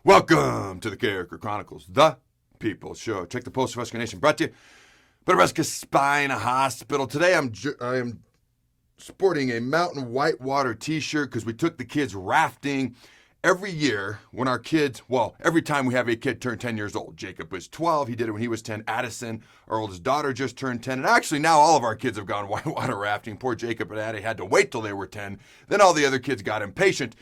Welcome to the Carriker Chronicles, the People's Show. Check the post of Husker Nation, brought to you by Nebraska Spine Hospital. Today I am sporting a Mountain Whitewater t-shirt because we took the kids rafting every year when our kids, every time we have a kid turn 10 years old. Jacob was 12. He did it when he was 10. Addison, our oldest daughter, just turned 10. And actually now all of our kids have gone whitewater rafting. Poor Jacob and Addie had to wait till they were 10. Then all the other kids got impatient.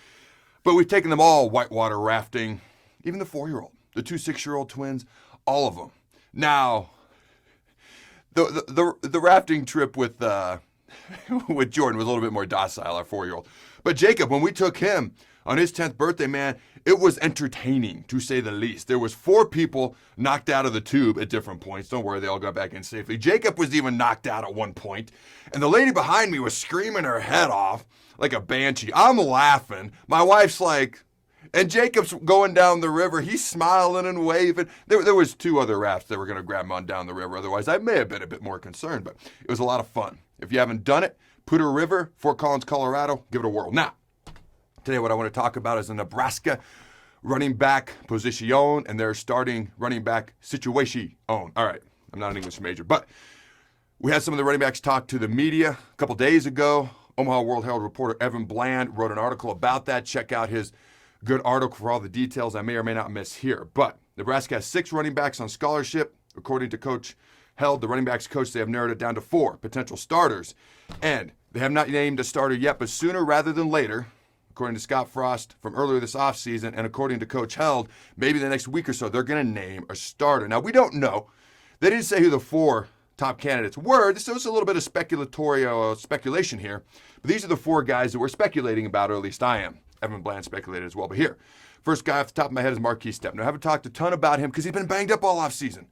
But we've taken them all whitewater rafting. Even the 4-year-old, the 2 6-year-old twins, all of them. Now, the rafting trip with Jordan was a little bit more docile, our 4-year-old. But Jacob, when we took him on his 10th birthday, man, it was entertaining, to say the least. There was 4 people knocked out of the tube at different points. Don't worry, they all got back in safely. Jacob was even knocked out at one point, and the lady behind me was screaming her head off like a banshee. I'm laughing. My wife's like... And Jacob's going down the river. He's smiling and waving. There was 2 other rafts that were going to grab him on down the river. Otherwise, I may have been a bit more concerned, but it was a lot of fun. If you haven't done it, Poudre River, Fort Collins, Colorado, give it a whirl. Now, today what I want to talk about is the Nebraska running back position and their starting running back situation. All right, I'm not an English major, but we had some of the running backs talk to the media a couple days ago. Omaha World-Herald reporter Evan Bland wrote an article about that. Check out his good article for all the details I may or may not miss here. But Nebraska has 6 running backs on scholarship. According to Coach Held, the running backs coach, they have narrowed it down to 4 potential starters. And they have not named a starter yet, but sooner rather than later, according to Scott Frost from earlier this offseason, and according to Coach Held, maybe the next week or so, they're going to name a starter. Now, we don't know. They didn't say who the 4 top candidates were. So it's a little bit of speculation here. But these are the 4 guys that we're speculating about, or at least I am. Evan Bland speculated as well. But here, first guy off the top of my head is Marquise Stepnow. I haven't talked a ton about him because he's been banged up all offseason.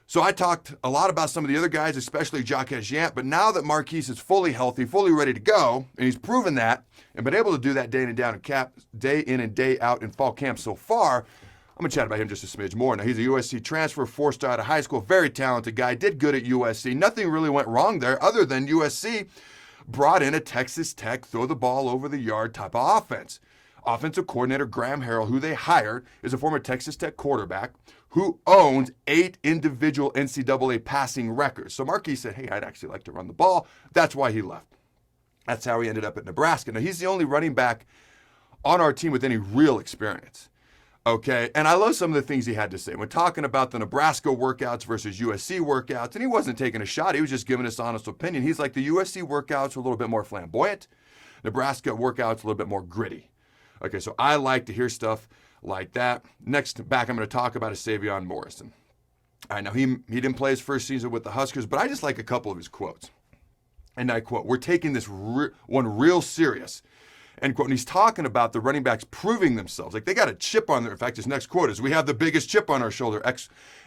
So I talked a lot about some of the other guys, especially Jacques Yant. But now that Marquise is fully healthy, fully ready to go, and he's proven that and been able to do that day in and day out in fall camp so far, I'm going to chat about him just a smidge more. Now, he's a USC transfer, 4-star out of high school, very talented guy, did good at USC. Nothing really went wrong there other than USC brought in a Texas Tech throw the ball over the yard type of offense. Offensive coordinator Graham Harrell, who they hired, is a former Texas Tech quarterback who owns 8 individual NCAA passing records. So Marquis said, hey, I'd actually like to run the ball. That's why he left. That's how he ended up at Nebraska. Now, he's the only running back on our team with any real experience. Okay, and I love some of the things he had to say. When talking about the Nebraska workouts versus USC workouts, and he wasn't taking a shot, he was just giving us honest opinion. He's like, the USC workouts are a little bit more flamboyant. Nebraska workouts a little bit more gritty. Okay, so I like to hear stuff like that. Next back I'm going to talk about is Savion Morrison. All right, now he didn't play his first season with the Huskers, but I just like a couple of his quotes. And I quote, we're taking this one real serious. End quote. And he's talking about the running backs proving themselves. Like they got a chip on their, in fact, his next quote is, we have the biggest chip on our shoulder,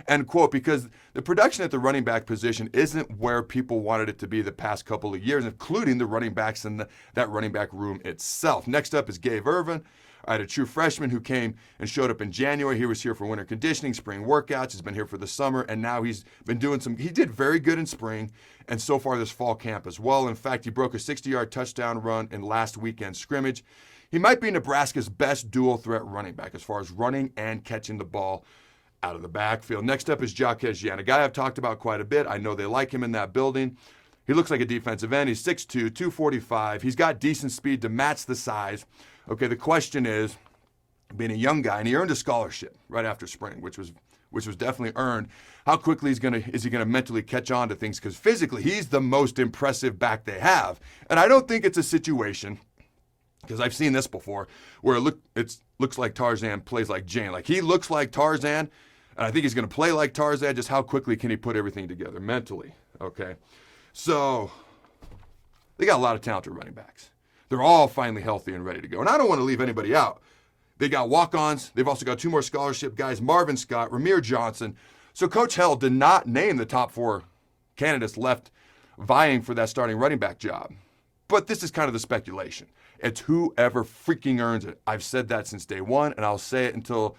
end quote, because the production at the running back position isn't where people wanted it to be the past couple of years, including the running backs in that running back room itself. Next up is Gabe Irvin. I had a true freshman who came and showed up in January. He was here for winter conditioning, spring workouts. He's been here for the summer, and now he's been doing he did very good in spring, and so far this fall camp as well. In fact, he broke a 60-yard touchdown run in last weekend's scrimmage. He might be Nebraska's best dual threat running back as far as running and catching the ball out of the backfield. Next up is Jacques Yant, a guy I've talked about quite a bit. I know they like him in that building. He looks like a defensive end. He's 6'2", 245. He's got decent speed to match the size. Okay, the question is, being a young guy, and he earned a scholarship right after spring, which was definitely earned. How quickly is he gonna mentally catch on to things? Because physically, he's the most impressive back they have. And I don't think it's a situation, because I've seen this before, where it looks like Tarzan plays like Jane. Like he looks like Tarzan, and I think he's gonna play like Tarzan. Just how quickly can he put everything together mentally? Okay, so they got a lot of talented running backs. They're all finally healthy and ready to go. And I don't want to leave anybody out. They got walk-ons. They've also got 2 more scholarship guys, Marvin Scott, Ramir Johnson. So Coach Held did not name the top 4 candidates left vying for that starting running back job. But this is kind of the speculation. It's whoever freaking earns it. I've said that since day one, and I'll say it until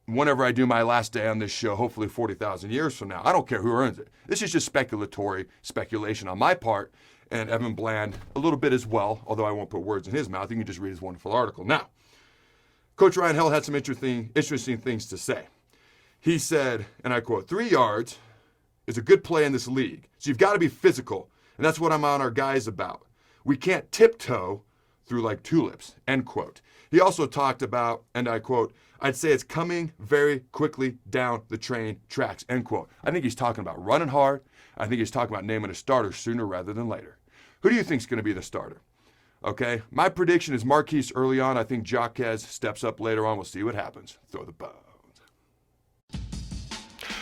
whenever I do my last day on this show, hopefully 40,000 years from now. I don't care who earns it. This is just speculation on my part. And Evan Bland a little bit as well, although I won't put words in his mouth. You can just read his wonderful article. Now, Coach Ryan Held had some interesting things to say. He said, and I quote, 3 yards is a good play in this league. So you've got to be physical. And that's what I'm on our guys about. We can't tiptoe through like tulips, end quote. He also talked about, and I quote, I'd say it's coming very quickly down the train tracks, end quote. I think he's talking about running hard. I think he's talking about naming a starter sooner rather than later. Who do you think is going to be the starter? Okay, my prediction is Marquise early on. I think Jaquez steps up later on. We'll see what happens. Throw the bones.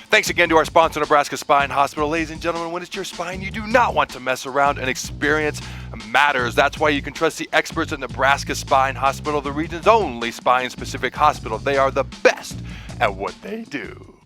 Thanks again to our sponsor, Nebraska Spine Hospital. Ladies and gentlemen, when it's your spine, you do not want to mess around, and experience matters. That's why you can trust the experts at Nebraska Spine Hospital, the region's only spine-specific hospital. They are the best at what they do.